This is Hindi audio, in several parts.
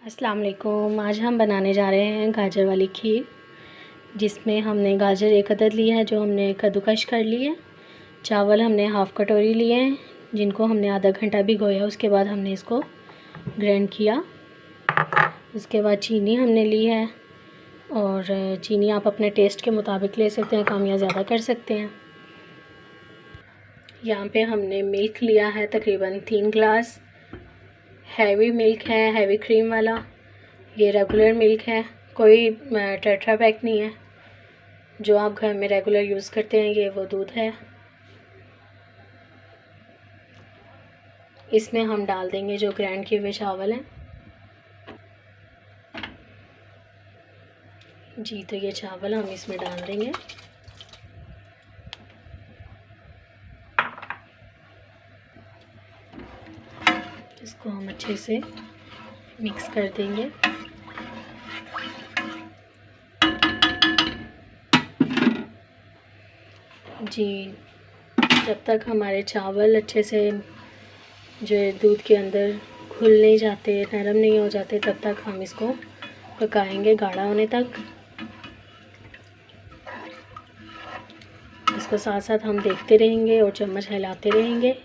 अस्सलाम वालेकुम। आज हम बनाने जा रहे हैं गाजर वाली खीर, जिसमें हमने गाजर एक अदद लिया है जो हमने कद्दूकश कर ली है। चावल हमने हाफ़ कटोरी लिए हैं जिनको हमने आधा घंटा भिगोया। उसके बाद हमने इसको ग्राइंड किया। उसके बाद चीनी हमने ली है, और चीनी आप अपने टेस्ट के मुताबिक ले सकते हैं, कम या ज़्यादा कर सकते हैं। यहाँ पे हमने मिल्क लिया है तकरीबन 3 गिलास। हैवी मिल्क है, हैवी क्रीम वाला। ये रेगुलर मिल्क है, कोई टेट्रा पैक नहीं है। जो आप घर में रेगुलर यूज़ करते हैं ये वो दूध है। इसमें हम डाल देंगे जो ग्राइंड किए हुए चावल हैं। जी, तो ये चावल हम इसमें डाल देंगे। इसको हम अच्छे से मिक्स कर देंगे। जी, जब तक हमारे चावल अच्छे से जो दूध के अंदर घुल नहीं जाते, नरम नहीं हो जाते, तब तक हम इसको पकाएंगे गाढ़ा होने तक। इसको साथ साथ हम देखते रहेंगे और चम्मच हिलाते रहेंगे।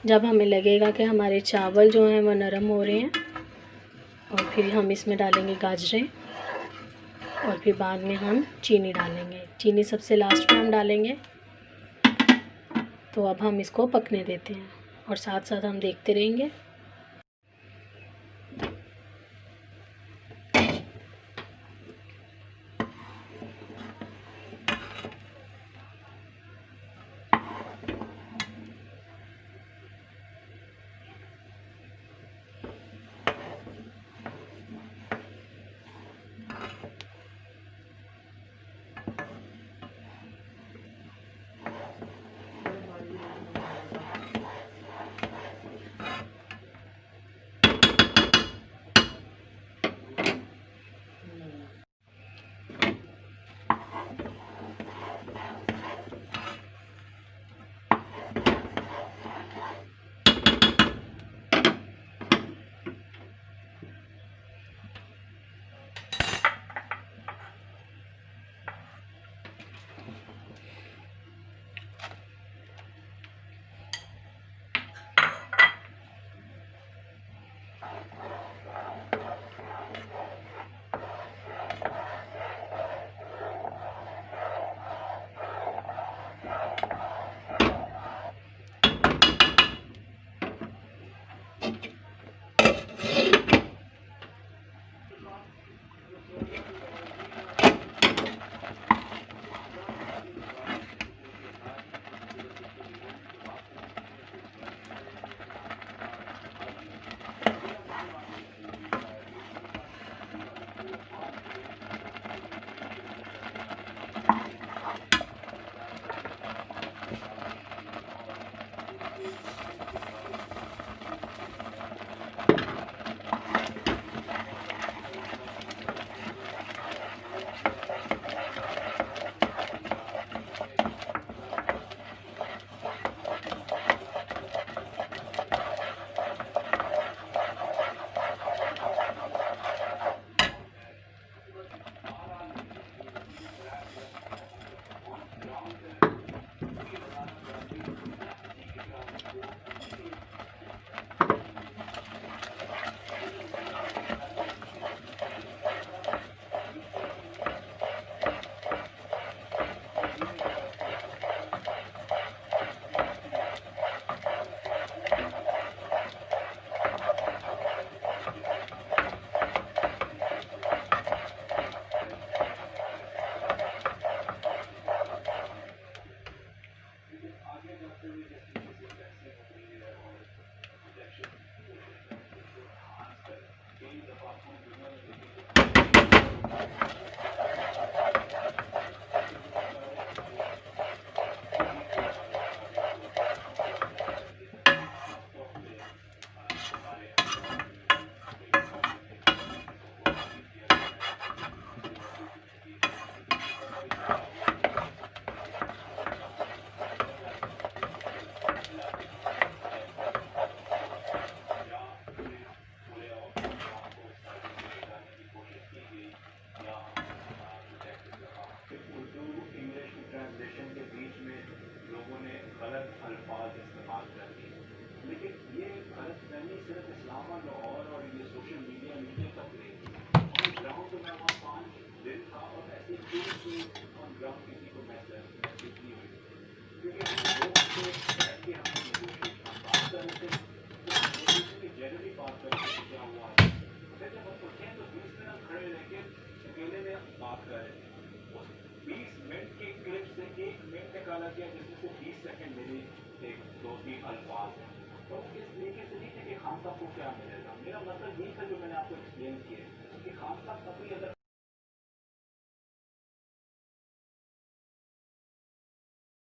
जब हमें लगेगा कि हमारे चावल जो हैं वो नरम हो रहे हैं, और फिर हम इसमें डालेंगे गाजरें, और फिर बाद में हम चीनी डालेंगे। चीनी सबसे लास्ट में हम डालेंगे। तो अब हम इसको पकने देते हैं और साथ साथ हम देखते रहेंगे। अल्फाज इस्तेमाल करती है। लेकिन ये गलतफहमी सिर्फ इस्लामा लाहौर और ये सोशल मीडिया तक नहीं थी। ऑन ग्राउंड तो मैं वहाँ 5 दिन था और ऐसी कोई चीज़ ऑन ग्राउंड किसी को महसूस नहीं हुई। क्योंकि हम लोग से बैठ के हम बात कर रहे थे, तो नेगोशिएशन की जनरली बात कर रहे थे क्या हुआ है। फिर जब हम उठे तो 20 मिनट हम खड़े रह के अकेले में बात कर रहे थे। उस 20 मिनट के क्लिप से 1 मिनट निकाला गया जिसमें से 20 सेकंड मेरे एक 2-3 अल्फाज हैं। तो इस तरीके से नहीं थे कि खान साहब को क्या मिलेगा। मेरा मतलब यही था जो मैंने आपको एक्सप्लेन किया कि खान साहब कभी अगर